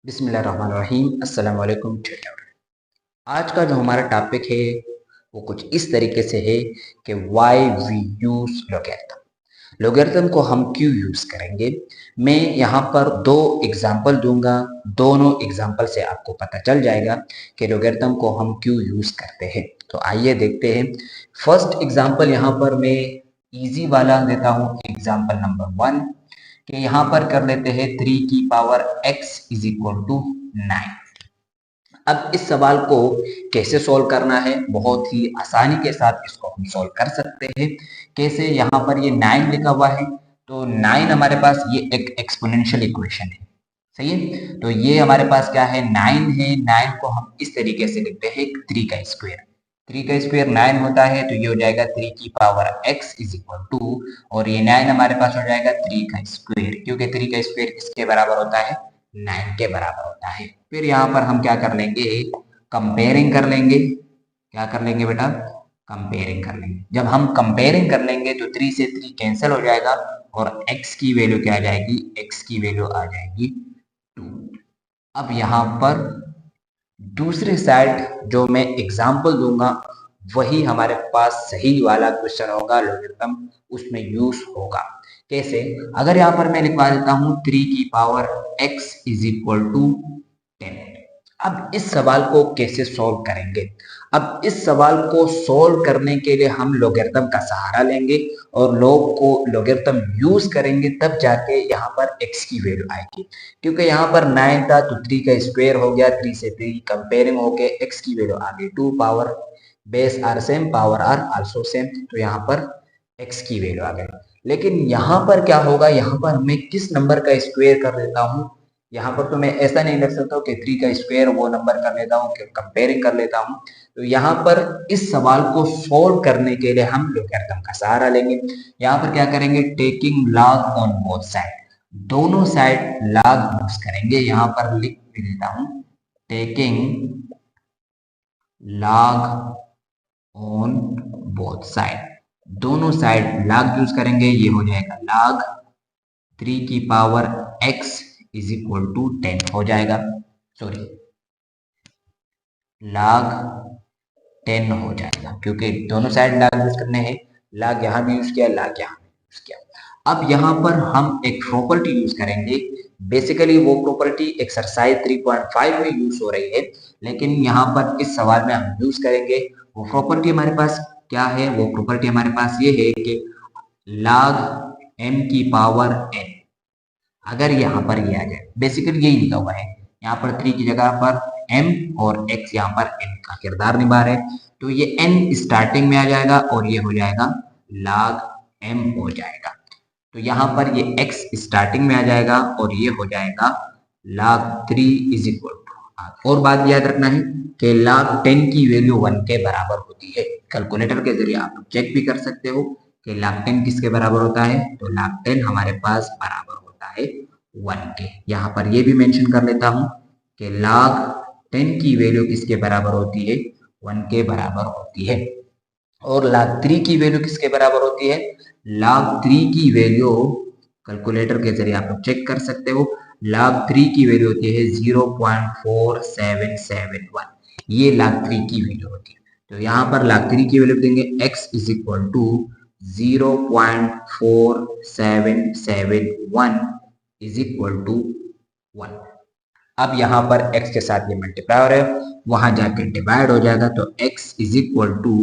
बिस्मिल्लाहिर्रहमानिर्रहीम अस्सलाम वालेकुम ट्यूटर। आज का जो हमारा टॉपिक है वो कुछ इस तरीके से है कि why we use logarithm. Logarithm को हम क्यों यूज करेंगे। मैं यहाँ पर दो एग्जाम्पल दूंगा, दोनों एग्जाम्पल से आपको पता चल जाएगा कि लॉगरिथम को हम क्यों यूज करते हैं। तो आइए देखते हैं। फर्स्ट एग्जाम्पल यहाँ पर मैं इजी वाला देता हूँ, एग्जाम्पल नंबर 1 कि यहाँ पर कर लेते हैं 3 की power x is equal to 9। अब इस सवाल को कैसे सॉल्व करना है, बहुत ही आसानी के साथ इसको हम सॉल्व कर सकते हैं। कैसे, यहाँ पर ये 9 लिखा हुआ है तो 9 हमारे पास ये एक एक्सपोनेंशियल इक्वेशन है, सही है। तो ये हमारे पास क्या है, 9 है। 9 को हम इस तरीके से लिखते हैं 3 का स्क्वायर। 3 का स्क्वायर 9 होता है तो ये हो जाएगा 3 की power x is equal to, और ये 9 हमारे पास हो जाएगा 3 का स्क्वायर, क्योंकि 3 का स्क्वायर किसके बराबर होता है, 9 के बराबर होता है। फिर यहाँ पर हम क्या कर लेंगे, कंपेयरिंग कर लेंगे। क्या कर लेंगे बेटा, कंपेयरिंग कर लेंगे। जब हम कंपेयरिंग कर लेंगे तो 3 से 3 कैंसिल हो जाएगा और x की वैल्यू क्या आ जाएगी, x की वैल्यू आ जाएगी 2। अब यहाँ पर दूसरे साइड जो मैं एग्जाम्पल दूंगा वही हमारे पास सही वाला क्वेश्चन होगा, लॉगरिथम उसमें यूज होगा। कैसे, अगर यहाँ पर मैं लिखवा देता हूँ 3 की power x is equal to 10। अब इस सवाल को कैसे सॉल्व करेंगे। अब इस सवाल को सॉल्व करने के लिए हम लॉगरिथम का सहारा लेंगे और लोग को लॉगरिथम यूज करेंगे, तब जाके यहाँ पर x की वैल्यू आएगी। क्योंकि यहाँ पर 9 था तो 3 का स्क्वायर हो गया, 3 से 3 कंपेयरिंग होके x की वैल्यू आ गई 2। Power base are same, power are also same, तो यहाँ पर x की वैल्यू आ गई। लेकिन यहाँ पर क्या होगा, यहाँ पर मैं किस नंबर का स्क्वायर कर देता हूँ। यहाँ पर तो मैं ऐसा नहीं लिख सकता हूँ कि 3 का स्क्वायर वो नंबर कर लेता हूँ, कि कंपेयरिंग कर लेता हूँ। तो यहाँ पर इस सवाल को सोल्व करने के लिए हम लॉगरिथम का सहारा लेंगे। यहाँ पर क्या करेंगे, taking log on both side, दोनों साइड लॉग यूज करेंगे। यहाँ पर लिख भी देता हूँ, taking log on both side, दोनों साइड लॉग यूज करेंगे। ये हो जाएगा लॉग 3 की power x is equal to 10 हो जाएगा, सॉरी log 10 हो जाएगा, क्योंकि दोनों साइड log यूज करने हैं। log यहाँ भी यूज किया, log यहाँ भी यूज किया। अब यहाँ पर हम एक प्रॉपर्टी यूज करेंगे। बेसिकली वो प्रॉपर्टी एक्सरसाइज 3.5 में यूज हो रही है, लेकिन यहाँ पर इस सवाल में हम यूज करेंगे। वो प्रॉपर्टी हमारे पास क्या है, वो प्रॉपर्टी हमारे पास ये है कि log m की पावर n, अगर यहाँ पर ये आ जाए, बेसिकली यही लिखा हुआ है यहाँ पर 3 की जगह पर m और x यहाँ पर n का किरदार निभा रहे, तो ये n स्टार्टिंग में आ जाएगा और ये हो जाएगा log m हो जाएगा। तो यहाँ पर ये x स्टार्टिंग में आ जाएगा और ये हो जाएगा log 3 इज इक्वल टू, और बात याद रखना है कि log 10 की वैल्यू 1 के बराबर होती है। कैलकुलेटर के जरिए आप चेक भी कर सकते हो कि log 10 किसके बराबर होता है, तो log 10 हमारे पास बराबर होता है 1 के। यहाँ पर ये भी मेंशन कर लेता हूँ कि log 10 की वैल्यू किसके बराबर होती है, 1 के बराबर होती है। और log 3 की वैल्यू किसके बराबर होती है, log 3 की वैल्यू कैलकुलेटर के जरिए आप लोग चेक कर सकते हो। log 3 की वैल्यू होती है 0.4771, ये log 3 की वैल्यू होती है। तो यहाँ पर log 3 की वैल्यू देंगे x is equal to 0.4771 is equal to 1। अब यहाँ पर x के साथ ये मल्टीप्लाई हो रहा है, वहां जाके डिवाइड हो जाएगा, तो x is equal to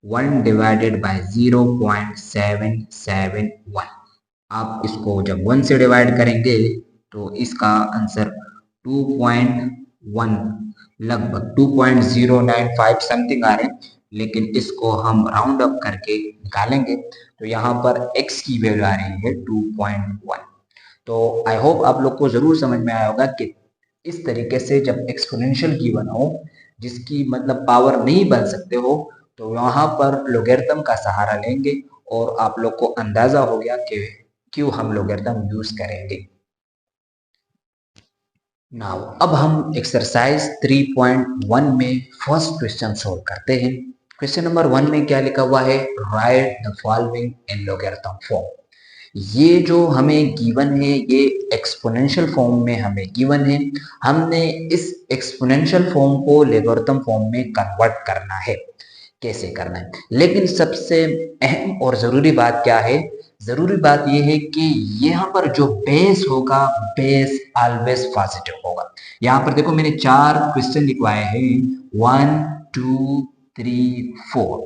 1 divided by 0.771। आप इसको जब 1 से डिवाइड करेंगे तो इसका आंसर 2.1, लगभग 2.095 समथिंग आ रहे हैं, लेकिन इसको हम राउंड अप करके निकालेंगे तो यहाँ पर x की वैल्यू आ रही है 2.1। तो आई होप आप लोग को जरूर समझ में आया होगा कि इस तरीके से जब एक्सपोनेंशियल की बनाओ, जिसकी मतलब पावर नहीं बन सकते हो, तो वहां पर लॉगरिथम का सहारा लेंगे और आप लोग को अंदाजा हो गया कि क्यों हम लॉगरिथम यूज करेंगे। नाउ अब हम एक्सरसाइज 3.1 में फर्स्ट क्वेश्चन सोल्व करते हैं। क्वेश्चन नंबर 1 में क्या लिखा हुआ है, right the following in logarithm form. ये जो हमें गिवन है ये एक्सपोनेंशियल फॉर्म में हमें गिवन है, हमने इस एक्सपोनेंशियल फॉर्म को लॉगरिथम फॉर्म में कन्वर्ट करना है। कैसे करना है, लेकिन सबसे अहम और जरूरी बात क्या है, जरूरी बात यह है कि यहाँ पर जो बेस होगा, बेस ऑलवेज पॉजिटिव होगा। यहाँ पर देखो मैंने 4 क्वेश्चन लिखवाए हैं, 1 2 3 4।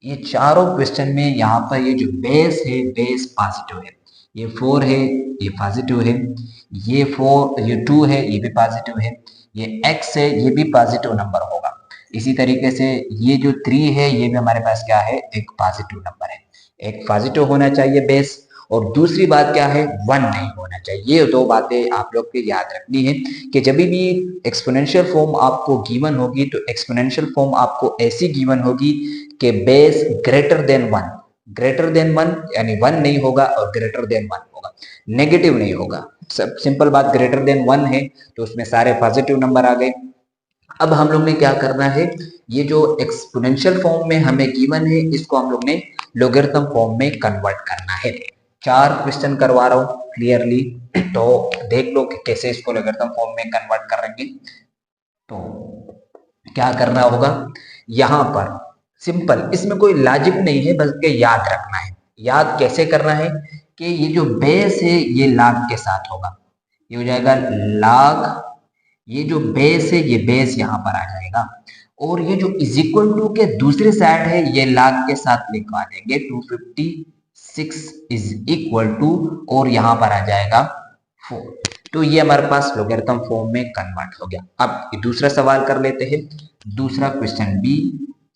ये चारों क्वेश्चन में यहाँ पर ये जो बेस है, बेस पॉजिटिव है। ये 4 है, ये पॉजिटिव है। ये 4, ये 2 है, ये भी पॉजिटिव है। ये x है, ये भी पॉजिटिव नंबर होगा। इसी तरीके से ये जो 3 है, ये भी हमारे पास क्या है, एक पॉजिटिव नंबर है। एक पॉजिटिव होना चाहिए बेस, और दूसरी बात क्या है, 1 नहीं होना चाहिए। ये दो बातें आप लोग को याद रखनी है कि जब भी एक्सपोनेंशियल फॉर्म आपको गिवन होगी तो एक्सपोनेंशियल फॉर्म आपको ऐसी गिवन होगी कि base greater than 1, greater than 1 यानी 1 नहीं होगा और ग्रेटर देन 1 होगा, नेगेटिव नहीं होगा। सब सिंपल बात, ग्रेटर देन 1 है तो उसमें सारे पॉजिटिव नंबर आ गए। अब हम लोग ने क्या करना है, ये जो एक्सपोनेंशियल फॉर्म में हमें गिवन है इसको हम लोग ने लॉगरिथम फॉर्म में कन्वर्ट करना है। 4 क्वेश्चन करवा रहा हूं क्लियरली, तो देख लो कि कैसे इसको लॉगरिथम फॉर्म में कन्वर्ट करेंगे। तो क्या करना होगा, यहां पर सिंपल, इसमें कोई लॉजिक नहीं है, बल्कि याद रखना है। याद कैसे करना है कि ये जो बेस है ये log के साथ होगा, ये हो जाएगा log, ये जो बेस है ये बेस यहां पर आ जाएगा, और ये जो इज इक्वल टू के दूसरी साइड है ये log के साथ लिखवा देंगे। 256 इज इक्वल टू, और यहां पर आ जाएगा 4। तो ये हमारे पास लॉगरिथम फॉर्म में कन्वर्ट हो गया। अब दूसरा सवाल कर लेते हैं, दूसरा क्वेश्चन भी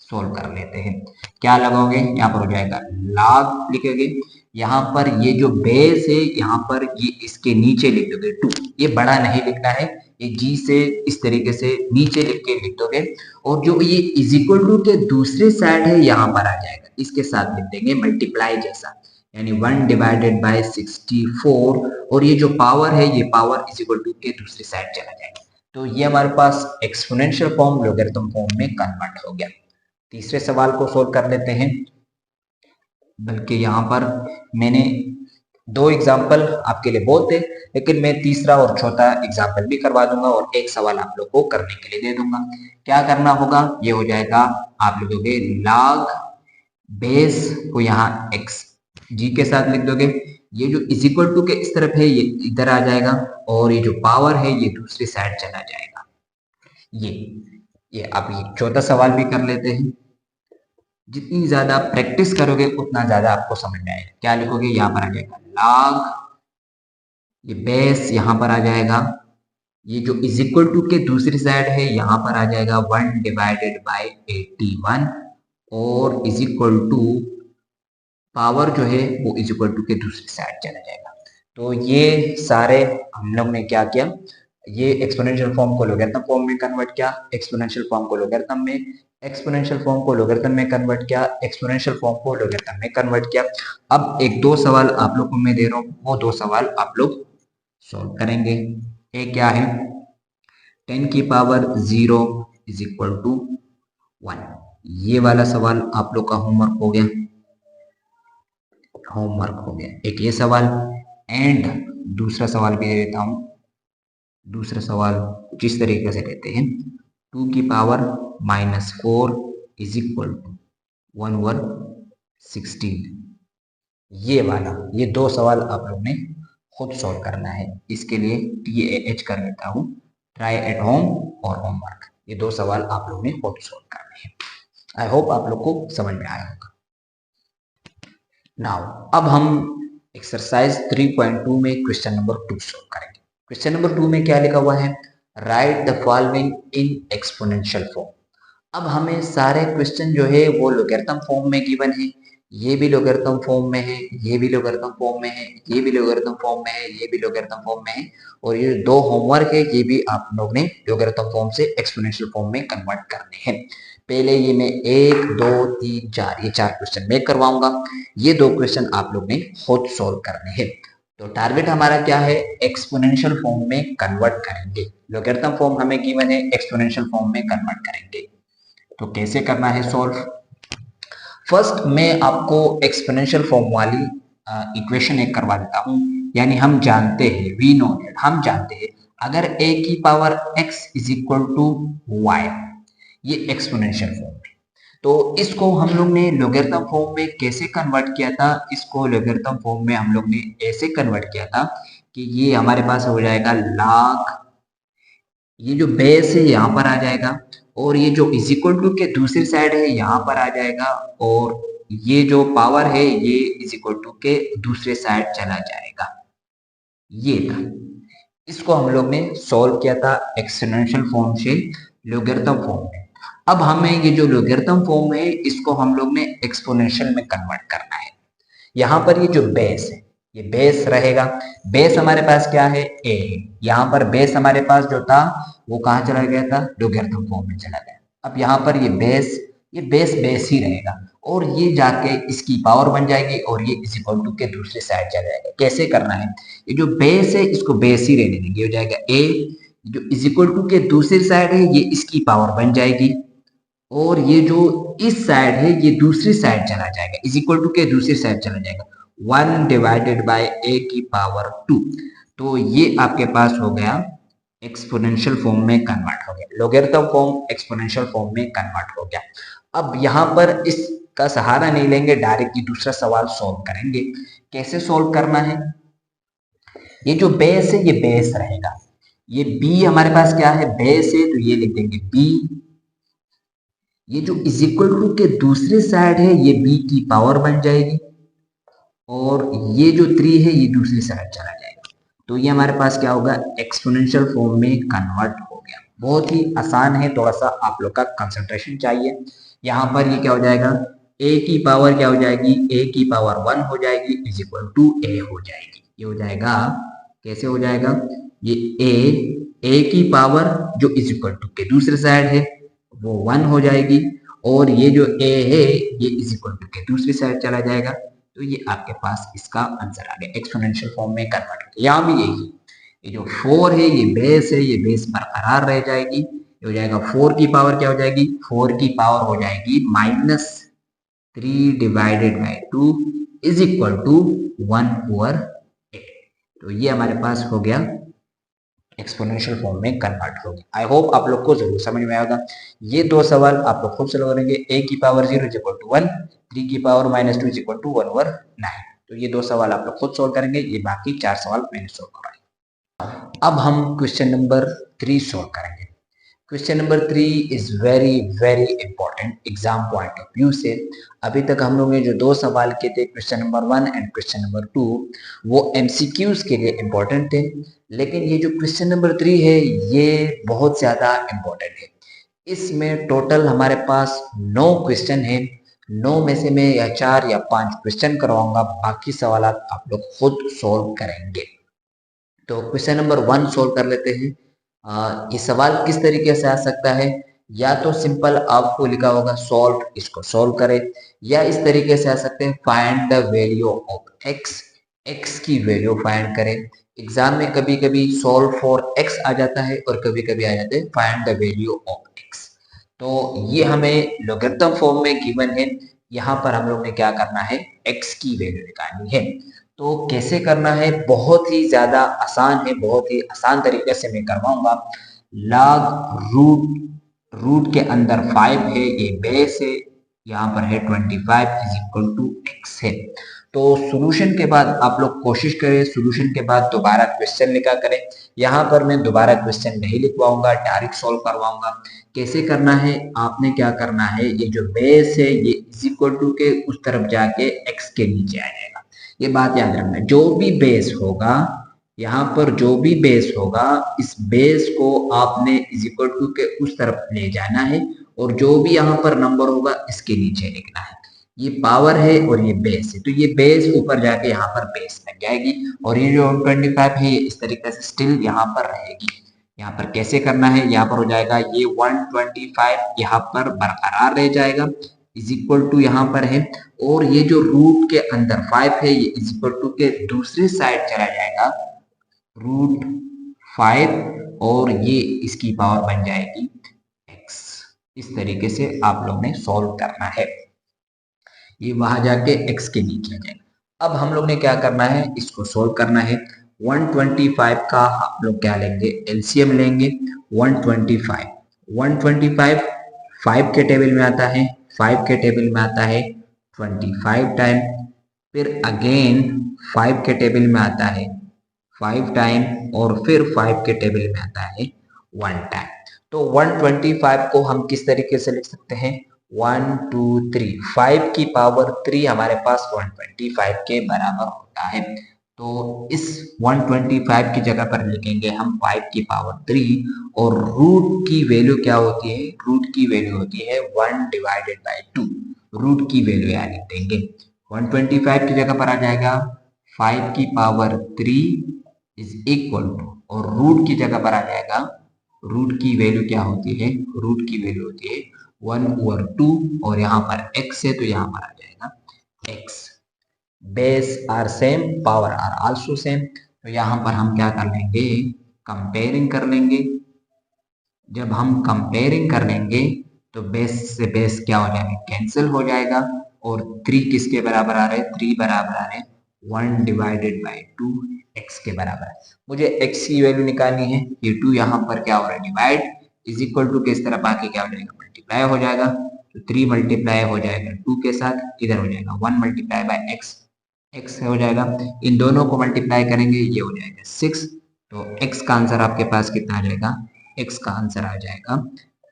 सोल्व कर लेते हैं। क्या लगाओगे, यहाँ पर हो जाएगा log लिखोगे, यहाँ पर ये जो बेस है यहाँ पर ये इसके नीचे लिख दोगे 2, ये बड़ा नहीं लिखना है, ये जी से इस तरीके से नीचे लिख के लिख दोगे, और जो ये इज इक्वल टू के दूसरे साइड है यहाँ पर आ जाएगा, इसके साथ लिख देंगे मल्टीप्लाई जैसा, यानी 1 डिवाइडेड बाय 64, और ये जो पावर है ये पावर इज इक्वल टू के दूसरी साइड चला जाएगा। तो ये हमारे पास एक्सपोनेंशियल फॉर्म लॉगरिथम फॉर्म में कन्वर्ट हो गया। तीसरे सवाल को सोल्व कर लेते हैं, बल्कि यहाँ पर मैंने 2 एग्जाम्पल आपके लिए बहुत थे, लेकिन मैं तीसरा और चौथा एग्जाम्पल भी करवा दूंगा और एक सवाल आप लोग को करने के लिए दे दूंगा। क्या करना होगा, ये हो जाएगा, आप लिखोगे log बेस को यहाँ x जी के साथ लिख दोगे, ये जो इज इक्वल टू के इस तरफ है ये इधर आ जाएगा, और ये जो पावर है ये दूसरी साइड चला जाएगा। ये अब ये चौथा सवाल भी कर लेते हैं। जितनी ज्यादा प्रैक्टिस करोगे उतना ज्यादा आपको समझ में आएगा। क्या लिखोगे, यहाँ पर आ जाएगा log, ये बेस यहाँ पर आ जाएगा, ये जो इज इक्वल टू के दूसरी साइड है यहाँ पर आ जाएगा 1 डिवाइडेड बाय 81, और इज इक्वल टू पावर जो है वो इज इक्वल टू के दूसरी साइड चला जाएगा। तो ये सारे हम लोग ने क्या किया, ये एक्सपोनेंशियल फॉर्म को लॉगरिथम फॉर्म में कन्वर्ट किया, एक्सपोनेंशियल फॉर्म को लॉगरिथम में, एक्सपोनेंशियल फॉर्म को लॉगरिथम में कन्वर्ट किया, एक्सपोनेंशियल फॉर्म को लॉगरिथम में कन्वर्ट किया। अब एक 2 सवाल आप लोग को मैं दे रहा हूँ, वो 2 सवाल आप लोग सॉल्व करेंगे। एक क्या है, 10 की पावर 0 इज इक्वल टू 1, ये वाला सवाल आप लोग का होमवर्क हो गया, होमवर्क हो गया एक ये सवाल। एंड दूसरा सवाल भी दे देता हूं, दूसरा सवाल कुछ इस तरीके से कहते हैं, 2 की पावर -4 इज इक्वल टू 1116। ये वाला, ये 2 सवाल आप लोग ने खुद सॉल्व करना है। इसके लिए TAH कर लेता हूं, ट्राई एट होम और होमवर्क। ये 2 सवाल आप लोग ने खुद सॉल्व करने हैं। आई होप आप लोग को समझ में आया होगा। नाउ अब हम एक्सरसाइज 3.2 में क्वेश्चन नंबर 2 सॉल्व करेंगे। क्वेश्चन नंबर 2 में क्या लिखा हुआ है, right the following in exponential form. अब हमें सारे क्वेश्चन जो है वो लॉगरिथम फॉर्म में गिवन है, ये भी लॉगरिथम फॉर्म में है, ये भी लॉगरिथम फॉर्म में है, ये भी लॉगरिथम फॉर्म में है, ये भी लॉगरिथम फॉर्म में है, और ये 2 होमवर्क है ये भी आप लोग ने लॉगरिथम फॉर्म से एक्सपोनेंशियल फॉर्म में कन्वर्ट करने हैं। पहले ये मैं 1 2 3 4 ये 4 क्वेश्चन मैं करवाऊंगा, ये 2 क्वेश्चन आप लोग ने खुद सोल्व करने हैं। तो टारगेट हमारा क्या है, एक्सपोनेंशियल फॉर्म में कन्वर्ट करेंगे। लॉगरिथम फॉर्म हमें गिवन है, एक्सपोनेंशियल फॉर्म में कन्वर्ट करेंगे। तो कैसे करना है सॉल्व, फर्स्ट मैं आपको एक्सपोनेंशियल फॉर्म वाली इक्वेशन एक करवा देता हूँ। यानी हम जानते हैं, वी नो दैट, हम जानते हैं अगर a की power x is equal to Y, ये एक्सपोनेंशियल फॉर्म है, तो इसको हम लोग ने लॉगरिथम फॉर्म में कैसे कन्वर्ट किया था? इसको लॉगरिथम फॉर्म में हम लोग ने ऐसे कन्वर्ट किया था कि ये हमारे पास हो जाएगा log, ये जो बेस है यहाँ पर आ जाएगा, और ये जो इज इक्वल टू के दूसरी साइड है यहाँ पर आ जाएगा, और ये जो पावर है ये इज इक्वल टू के दूसरे साइड चला जाएगा। ये था, इसको हम लोग ने सॉल्व किया था एक्सपोनेंशियल फॉर्म से लॉगरिथम फॉर्म में। अब हमें ये जो लॉगरिथम फॉर्म है इसको हम लोग ने एक्सपोनेंशियल में कन्वर्ट करना है। यहाँ पर ये जो बेस है ये बेस रहेगा, बेस हमारे पास क्या है? a है। यहाँ पर बेस हमारे पास जो था वो कहाँ चला गया था? लॉगरिथम फॉर्म में चला गया। अब यहाँ पर ये बेस बेस ही रहेगा, और ये जाके इसकी पावर बन जाएगी, और ये इज इक्वल टू के दूसरे साइड चला जाएगा। कैसे करना है? ये जो बेस है इसको बेस ही रहने देंगे, हो जाएगा a, जो इज इक्वल टू के दूसरी साइड है ये इसकी पावर बन जाएगी, और ये जो इस साइड है ये दूसरी साइड चला जाएगा, इज इक्वल टू के दूसरी साइड चला जाएगा, 1 डिवाइडेड बाय a की पावर 2। तो ये आपके पास हो गया एक्सपोनेंशियल फॉर्म में कन्वर्ट हो गया, लॉगरिथम फॉर्म एक्सपोनेंशियल फॉर्म में कन्वर्ट हो गया। अब यहाँ पर इसका सहारा नहीं लेंगे, डायरेक्टली दूसरा सवाल सॉल्व करेंगे। कैसे सॉल्व करना है? ये जो बेस है ये बेस रहेगा, ये b हमारे पास क्या है? बेस है, तो ये लिख देंगे b। ये जो इज इक्वल टू के दूसरे साइड है ये b की पावर बन जाएगी, और ये जो 3 है ये दूसरी साइड चला जाएगा। तो ये हमारे पास क्या होगा? एक्सपोनेंशियल फॉर्म में कन्वर्ट हो गया। बहुत ही आसान है, थोड़ा सा आप लोग का कंसंट्रेशन चाहिए। यहाँ पर ये क्या हो जाएगा? a की पावर क्या हो जाएगी? a की पावर 1 हो जाएगी, इज इक्वल टू a हो जाएगी। ये हो जाएगा, कैसे हो जाएगा? ये a की पावर जो इज इक्वल टू के दूसरे साइड है वो 1 हो जाएगी, और ये जो a है ये इज इक्वल टू के दूसरी साइड चला जाएगा। तो ये आपके पास इसका आंसर आ गया, एक्सपोनेंशियल फॉर्म में कन्वर्ट हो गया। यहाँ भी यही, ये जो 4 है ये बेस है, ये बेस बरकरार रह जाएगी। ये हो जाएगा 4 की पावर क्या हो जाएगी? 4 की पावर हो जाएगी -3 divided by 2 is equal to 1/8। तो ये हमारे पास हो गया एक्सपोनेंशियल फॉर्म में कन्वर्ट हो गया। आई होप आप लोग को जरूर समझ में आएगा। ये दो सवाल आप लोग खुद से करेंगे। a की पावर 0 इज इक्वल टू 1, 3 की पावर -2 इज इक्वल टू 1/9। तो ये दो सवाल आप लोग खुद सोल्व करेंगे, ये बाकी 4 सवाल मैंने सोल्व कराए। अब हम क्वेश्चन नंबर 3 सोल्व करेंगे। Question number 3 is very very important exam point of view से। अभी तक हम लोग ने जो दो सवाल किए थे, question number 1 and question number 2, वो एमसीक्यूज के लिए इंपॉर्टेंट थे, लेकिन ये जो क्वेश्चन नंबर 3 है ये बहुत ज्यादा इंपॉर्टेंट है। इसमें टोटल हमारे पास 9 क्वेश्चन है। 9 में से मैं या 4 या 5 क्वेश्चन करवाऊंगा, बाकी सवाल आप लोग खुद सोल्व करेंगे। तो क्वेश्चन नंबर 1 सोल्व कर लेते हैं। ये सवाल किस तरीके से आ सकता है? या तो सिंपल आपको लिखा होगा सॉल्व, इसको सॉल्व करें, या इस तरीके से आ सकते हैं find the value of x, x की वैल्यू फाइंड करें। एग्जाम में कभी कभी सॉल्व फॉर एक्स आ जाता है, और कभी कभी आ जाते हैं find the value of x. तो ये हमें लॉगरिथम फॉर्म में गिवन है। यहाँ पर हम लोग ने क्या करना है? एक्स की वैल्यू निकालनी है। तो कैसे करना है? बहुत ही ज्यादा आसान है, बहुत ही आसान तरीके से मैं करवाऊंगा। log रूट के अंदर 5 है, ये बेस है, यहाँ पर है 25 इज इक्वल टू एक्स है। तो सॉल्यूशन के बाद आप लोग कोशिश करें, सॉल्यूशन के बाद दोबारा क्वेश्चन लिखा करें। यहाँ पर मैं दोबारा क्वेश्चन नहीं लिखवाऊंगा, डायरेक्ट सॉल्व करवाऊंगा। कैसे करना है? आपने क्या करना है, ये जो बेस है ये इज इक्वल टू के उस तरफ जाके एक्स के नीचे आ जाएगा। ये बात याद रखना, जो भी बेस होगा, यहाँ पर जो भी बेस होगा, इस बेस को आपने इज इक्वल टू के उस तरफ ले जाना है, और जो भी यहाँ पर नंबर होगा इसके नीचे लिखना है। ये पावर है और ये बेस है, तो ये बेस ऊपर जाके यहाँ पर बेस लग जाएगी, और ये जो 25 है ये इस तरीके से स्टिल यहाँ पर रहेगी। यहाँ पर कैसे करना है? यहाँ पर हो जाएगा ये 125 यहाँ पर बरकरार रह जाएगा, इज इक्वल टू यहाँ पर है, और ये जो रूट के अंदर 5 है ये इज इक्वल टू के दूसरी साइड चला जाएगा, रूट 5, और ये इसकी पावर बन जाएगी x। इस तरीके से आप लोग ने सॉल्व करना है। ये वहां जाके x के नीचे आ जाएगा। अब हम लोग ने क्या करना है, इसको सोल्व करना है। 125 का हम लोग क्या लेंगे, एलसीएम लेंगे। 125 125 5 के टेबल में आता है, 5 के टेबल में आता है 25 टाइम, फिर अगेन 5 के टेबल में आता है 5 टाइम, और फिर 5 के टेबल में आता है 1 टाइम। तो 125 को हम किस तरीके से लिख सकते हैं, 1 2 3, 5 की पावर 3 हमारे पास 125 के बराबर होता है। तो इस 125 की जगह पर लिखेंगे हम 5 की पावर 3, और रूट की वैल्यू क्या होती है, रूट की वैल्यू होती है 1 डिवाइडेड बाई 2, रूट की वैल्यू यहाँ लिख देंगे। 125 की जगह पर आ जाएगा 5 की पावर 3 इज इक्वल टू, और रूट की जगह पर आ जाएगा, रूट की वैल्यू क्या होती है, रूट की वैल्यू होती है 1/2, और यहाँ पर x है तो यहाँ पर आ जाएगा x। Base are same, power are also same, तो यहाँ पर हम क्या कर लेंगे, कंपेयरिंग कर लेंगे। जब हम कंपेयरिंग कर लेंगे तो बेस से बेस क्या हो जाएगा, कैंसिल हो जाएगा, और 3 किसके बराबर आ रहे हैं, 3 बराबर आ रहे हैं 1 डिवाइडेड बाई 2 x के बराबर है। मुझे x की वैल्यू निकालनी है, ये 2 यहाँ पर क्या हो रहा है, डिवाइड, इज इक्वल टू के इस तरफ आके क्या हो जाएगा, मल्टीप्लाई हो जाएगा। तो 3 मल्टीप्लाई हो जाएगा 2 के साथ, इधर हो जाएगा 1 मल्टीप्लाई बाई x, x हो जाएगा, इन दोनों को मल्टीप्लाई करेंगे ये हो जाएगा 6। तो x का आंसर आपके पास कितना आ जाएगा, x का आंसर आ जाएगा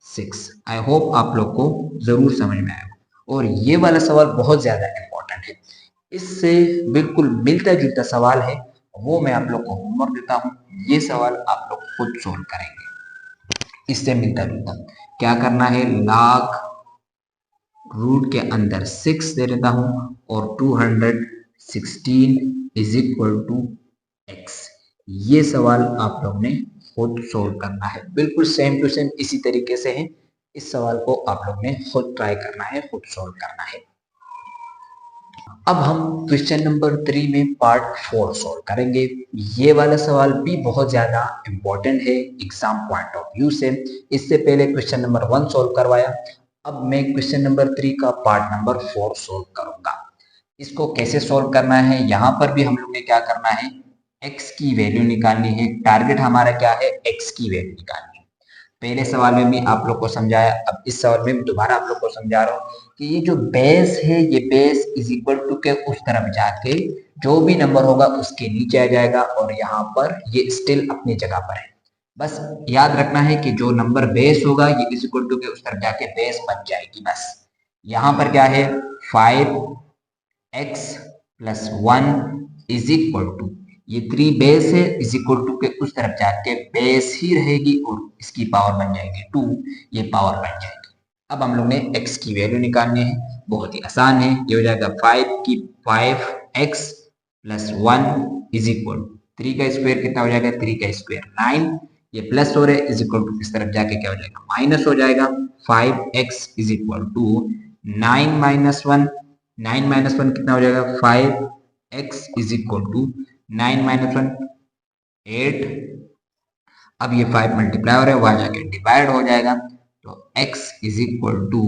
6। आई होप आप लोग को जरूर समझ में आएगा, और ये वाला सवाल बहुत ज्यादा इंपॉर्टेंट है। इससे बिल्कुल मिलता जुलता सवाल है, वो मैं आप लोग को होमवर्क देता हूँ, ये सवाल आप लोग खुद सोल्व करेंगे। इससे मिलता जुलता क्या करना है, log रूट के अंदर 6 दे देता हूं, और 216 इज इक्वल टू x। ये सवाल आप लोग ने खुद सोल्व करना है, बिल्कुल सेम टू सेम इसी तरीके से है। इस सवाल को आप लोग ने खुद ट्राई करना है, खुद सोल्व करना है। अब हम क्वेश्चन नंबर 3 में पार्ट 4 सोल्व करेंगे। ये वाला सवाल भी बहुत ज्यादा इंपॉर्टेंट है एग्जाम पॉइंट ऑफ व्यू से। इससे पहले क्वेश्चन नंबर 1 सोल्व करवाया, अब मैं क्वेश्चन नंबर 3 का पार्ट नंबर 4 सोल्व करूंगा। इसको कैसे सोल्व करना है, यहाँ पर भी हम लोग ने क्या करना है, x की वैल्यू निकालनी है। टारगेट हमारा क्या है, x की वैल्यू निकालनी है। पहले सवाल में भी आप लोग को समझाया, अब इस सवाल में दोबारा आप लोग को समझा रहा हूँ कि ये जो बेस है, ये बेस इज इक्वल टू के उस तरफ जाके जो भी नंबर होगा उसके नीचे आ जाएगा, और यहाँ पर ये स्टिल अपनी जगह पर है। बस याद रखना है कि जो नंबर बेस होगा ये इज इक्वल टू के उस तरफ जाके बेस बन जाएगी। बस यहाँ पर क्या है, 5x plus 1 is equal to, ये 3 बेस है, इज इक्वल टू के उस तरफ जाके बेस ही रहेगी और इसकी पावर बन जाएगी 2, ये पावर बन जाएगी। अब हम लोग ने x की वैल्यू निकालनी है, बहुत ही आसान है। ये हो जाएगा 5x plus 1 is equal to 3 का स्क्वायर कितना हो जाएगा, 3 का स्क्वायर 9, ये प्लस हो रहा है, इज इक्वल टू इस तरफ जाके क्या हो जाएगा, माइनस हो जाएगा। 5x is equal to 9 minus 1, 9 minus 1 कितना हो जाएगा, 5x is equal to 9 minus 1 8। अब ये 5 मल्टीप्लाई हो रहा है, वहां जाके डिवाइड हो जाएगा, तो x is equal to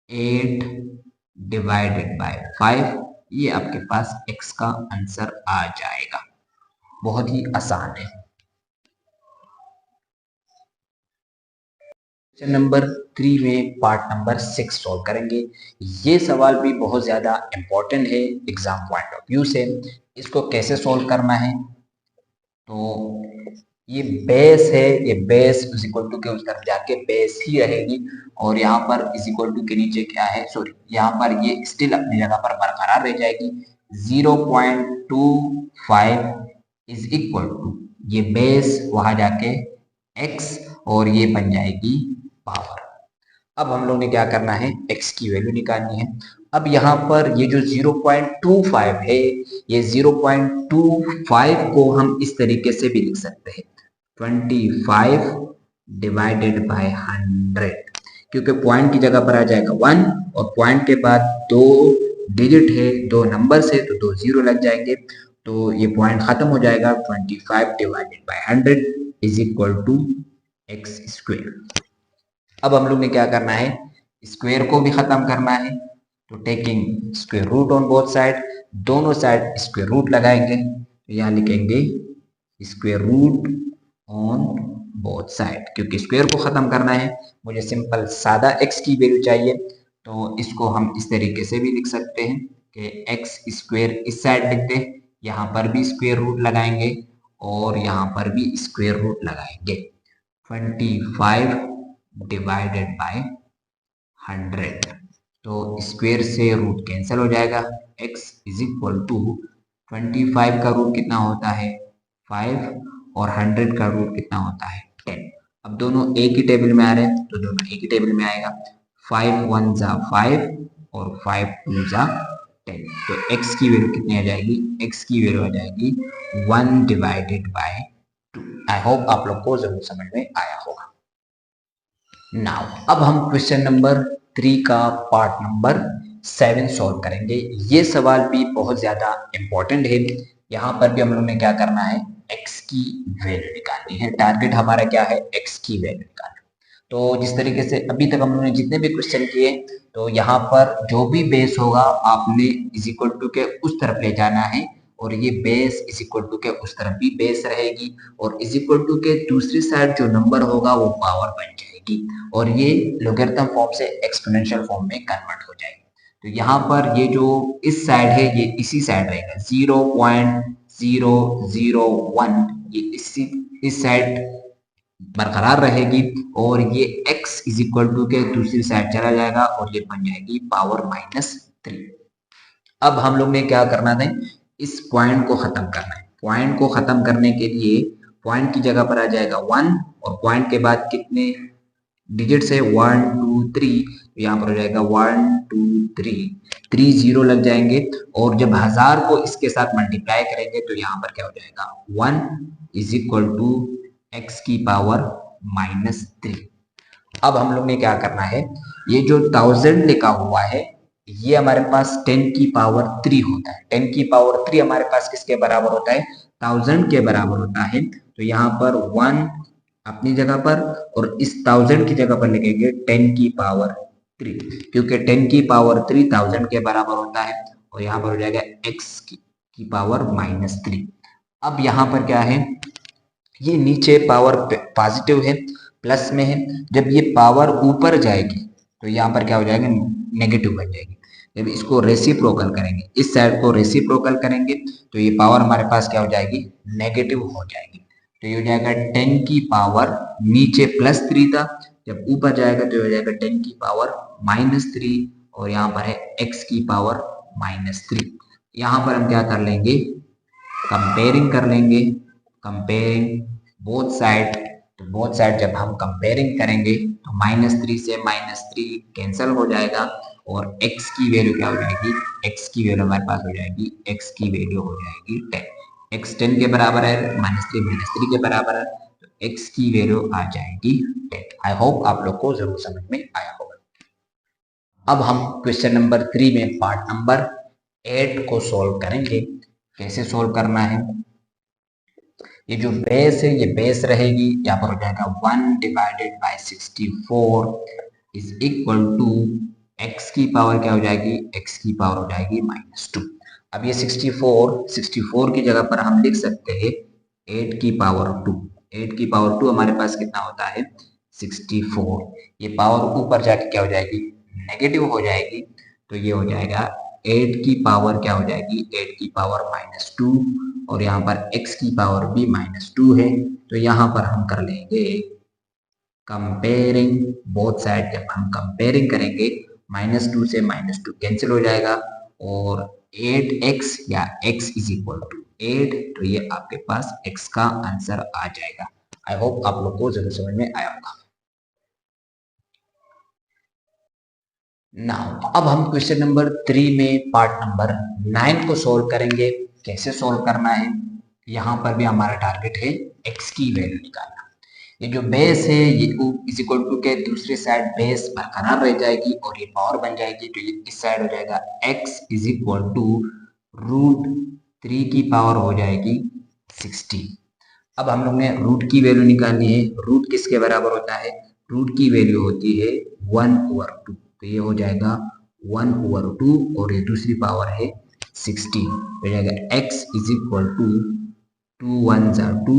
8 divided by 5, ये आपके पास x का आंसर आ जाएगा। बहुत ही आसान है। क्वेश्चन नंबर 3 में पार्ट नंबर 6 सॉल्व करेंगे। ये सवाल भी बहुत ज्यादा इंपॉर्टेंट है एग्जाम पॉइंट ऑफ व्यू से। इसको कैसे सॉल्व करना है, तो ये बेस है, ये बेस इज इक्वल टू के उस तरफ जाके बेस ही रहेगी, और यहाँ पर इज इक्वल टू के नीचे क्या है, सॉरी यहाँ पर ये स्टिल अपनी जगह पर बरकरार रह जाएगी। 0.25 इज इक्वल टू, ये बेस वहां जाके x, और ये बन जाएगी पावर। अब हम लोग ने क्या करना है, x की वैल्यू निकालनी है। अब यहाँ पर ये जो 0.25 है, ये 0.25 को हम इस तरीके से भी लिख सकते हैं, 25 डिवाइडेड बाय 100, क्योंकि पॉइंट की जगह पर आ जाएगा 1, और पॉइंट के बाद 2 डिजिट है, 2 नंबर से, तो 2 जीरो लग जाएंगे, तो ये पॉइंट खत्म हो जाएगा। 25 divided by 100 is equal to X square. अब हम लोग ने क्या करना है, स्क्वायर को भी खत्म करना है, तो taking square root on both side, दोनों साइड स्क्वायर रूट लगाएंगे, तो यहाँ लिखेंगे square root on both side, क्योंकि स्क्वायर को खत्म करना है, मुझे सिंपल सादा x की वैल्यू चाहिए, तो इसको हम इस तरीके से भी लिख सकते हैं कि x स्क्वायर इस साइड लिखते हैं, यहाँ पर भी स्क्वायर रूट लगाएंगे और यहाँ पर भी स्क्वायर रूट लगाएंगे। 25 डिवाइडेड बाय 100, तो स्क्वायर से रूट कैंसिल हो जाएगा। x इज इक्वल टू 25 का रूट कितना होता है 5 और 100 का रूट कितना होता है 10। अब दोनों एक ही टेबल में आ रहे हैं तो दोनों एक ही टेबल में आएगा। 5 1 जा 5 और 5 2 जा 10, तो x की वैल्यू कितनी आ जाएगी, x की वैल्यू आ जाएगी 1 डिवाइडेड बाय 2। आई होप आप लोग को जरूर समझ में आया होगा। नाउ अब हम क्वेश्चन नंबर 3 का पार्ट नंबर 7 सॉल्व करेंगे। ये सवाल भी बहुत ज्यादा इंपॉर्टेंट है। यहाँ पर भी हम लोगों ने क्या करना है, x की वैल्यू निकालनी है। टारगेट हमारा क्या है, x की वैल्यू निकालना। तो जिस तरीके से अभी तक हम लोगों ने जितने भी क्वेश्चन किए, तो यहाँ पर जो भी बेस होगा आपने इज इक्वल टू के उस तरफ ले जाना है, और ये बेस इज इक्वल टू के उस तरफ भी बेस रहेगी, और इज इक्वल टू के दूसरी साइड जो नंबर होगा वो पावर बन जाएगी, और ये लोगरिथम फॉर्म से एक्सपोनेंशियल फॉर्म में कन्वर्ट हो जाएगी। तो यहाँ पर ये जो इस साइड है ये इसी साइड रहेगा, 0.001, ये इस साइड बरकरार रहेगी, और ये x इज इक्वल टू के दूसरी साइड चला जाएगा और ये बन जाएगी पावर -3। अब हम लोग ने क्या करना था, इस पॉइंट को खत्म करना है। पॉइंट को खत्म करने के लिए पॉइंट की जगह पर आ जाएगा 1, और पॉइंट के बाद कितने डिजिट्स है 1 2 3, तो यहाँ पर हो जाएगा 1 2 3 0 लग जाएंगे, और जब 1000 को इसके साथ मल्टीप्लाई करेंगे तो यहाँ पर क्या हो जाएगा 1 इज इक्वल टू x की पावर -3। अब हम लोग ने क्या करना है, ये जो 1000 लिखा हुआ है ये हमारे पास 10 की पावर 3 होता है। 10 की पावर 3 हमारे पास किसके बराबर होता है, 1000 के बराबर होता है। तो यहाँ पर 1 अपनी जगह पर और इस 1000 की जगह पर लिखेंगे 10 की पावर 3, क्योंकि 10 की पावर 3 1000 के बराबर होता है, और यहाँ पर हो जाएगा x की पावर -3। अब यहाँ पर क्या है, ये नीचे पावर पॉजिटिव है, प्लस में है, जब ये पावर ऊपर जाएगी तो यहाँ पर क्या हो जाएगा, नेगेटिव बन जाएगी। जब इसको रेसिप्रोकल करेंगे, इस साइड को रेसिप्रोकल करेंगे, तो ये पावर हमारे पास क्या हो जाएगी, नेगेटिव हो जाएगी। तो ये हो जाएगा 10 की पावर, नीचे +3 था, जब ऊपर जाएगा तो हो जाएगा 10 की पावर -3, और यहाँ पर है x की पावर -3। यहाँ पर हम क्या कर लेंगे, कंपेयरिंग कर लेंगे, कंपेयरिंग बोथ साइड। तो बोथ साइड जब हम कंपेयरिंग करेंगे तो -3 से -3 कैंसिल हो जाएगा, और x की वैल्यू क्या हो जाएगी, x की वैल्यू हमारे पास हो जाएगी, x की वैल्यू हो जाएगी 10। x 10 के बराबर है, -3 के बराबर है, तो x की वैल्यू आ जाएगी 10। आई होप आप लोग को जरूर समझ में आया होगा। अब हम क्वेश्चन नंबर 3 में पार्ट नंबर 8 को सोल्व करेंगे। कैसे सोल्व करना है, ये जो बेस है ये बेस रहेगी, यहाँ पर हो जाएगा 1 divided by 64 is equal to x की पावर क्या हो जाएगी, x की पावर हो जाएगी -2। अब ये 64 की जगह पर हम लिख सकते हैं 8 की पावर 2। 8 की पावर 2 हमारे पास कितना होता है 64। ये पावर ऊपर जाके क्या हो जाएगी, नेगेटिव हो जाएगी, तो ये हो जाएगा 8 की पावर क्या हो जाएगी, 8 की पावर -2, और यहाँ पर x की पावर भी -2 है। तो यहाँ पर हम कर लेंगे कंपेयरिंग बोथ साइड। जब हम कंपेयरिंग करेंगे -2 से -2 कैंसिल हो जाएगा, और 8x या x इज इक्वल टू 8, तो ये आपके पास x का आंसर आ जाएगा। आई होप आप लोग को जरूर समझ में आया होगा। नाउ अब हम क्वेश्चन नंबर 3 में पार्ट नंबर 9 को सोल्व करेंगे। कैसे सोल्व करना है, यहाँ पर भी हमारा टारगेट है x की वैल्यू निकालना। ये जो बेस है ये इज इक्वल टू के दूसरी साइड बेस बरकरार रह जाएगी और ये पावर बन जाएगी, तो ये इस साइड हो जाएगा x इज इक्वल टू √3 की पावर हो जाएगी 60। अब हम लोग ने रूट की वैल्यू निकालनी है। रूट किसके बराबर होता है, रूट की वैल्यू होती है 1/2, तो ये हो जाएगा 1/2 और ये दूसरी पावर है 16। तो जाएगा x इज इक्वल टू 2 1 जा 2,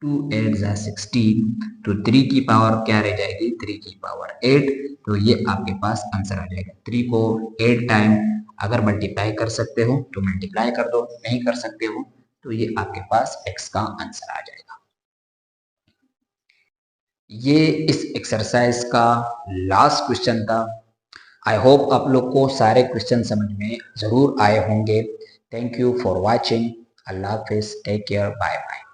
2 8 जा 16, तो 3 की पावर क्या रह जाएगी, 3 की पावर 8। तो ये आपके पास आंसर आ जाएगा। 3 को 8 टाइम अगर मल्टीप्लाई कर सकते हो तो मल्टीप्लाई कर दो, नहीं कर सकते हो तो ये आपके पास x का आंसर आ जाएगा। ये इस एक्सरसाइज का लास्ट क्वेश्चन था। आई होप आप लोग को सारे क्वेश्चन समझ में ज़रूर आए होंगे। Thank you for watching. अल्लाह हाफिज़, टेक केयर, बाय बाय।